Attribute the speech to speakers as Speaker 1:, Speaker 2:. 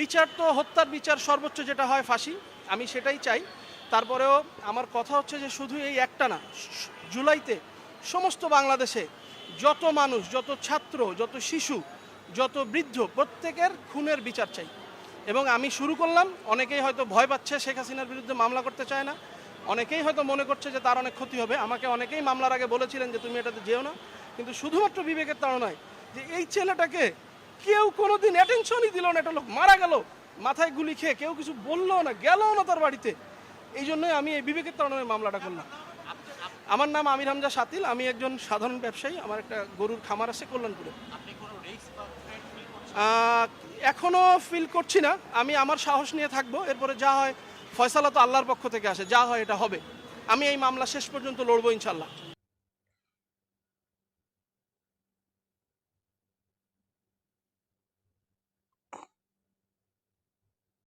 Speaker 1: বিচার তো হত্যার বিচার সর্বোচ্চ যেটা হয় ফাঁসি, আমি সেটাই চাই। তারপরেও আমার কথা হচ্ছে যে শুধু এই একটা না, জুলাইতে সমস্ত বাংলাদেশে যত মানুষ, যত ছাত্র, যত শিশু, যত বৃদ্ধ, প্রত্যেকের খুনের বিচার চাই। এবং আমি শুরু করলাম, অনেকেই হয়তো ভয় পাচ্ছে, শেখ হাসিনার বিরুদ্ধে মামলা করতে চায় না, অনেকেই হয়তো মনে করছে যে তার অনেক ক্ষতি হবে। আমাকে অনেকেই মামলার আগে বলেছিলেন যে তুমি এটাতে যেও না, কিন্তু শুধুমাত্র বিবেকের তাড়নায় যে এই ছেলেটাকে কেউ কোনোদিন অ্যাটেনশনই দিল না, একটা লোক মারা গেল মাথায় গুলি খেয়ে, কেউ কিছু বললো না, গেল না তার বাড়িতে, এই জন্যই আমি এই বিবেকের তাড়নায় মামলাটা করলাম। আমার নাম আমির হামজা শাতিল, আমি একজন সাধারণ ব্যবসায়ী, আমার একটা গরুর খামার আছে কল্যাণপুরে। এখনও ফিল করছি না, আমি আমার সাহস নিয়ে থাকবো, এরপরে যা হয় ফয়সালা তো আল্লাহর পক্ষ থেকে আসে, যা হয় এটা হবে। আমি এই মামলা শেষ পর্যন্ত লড়বো ইনশাল্লাহ।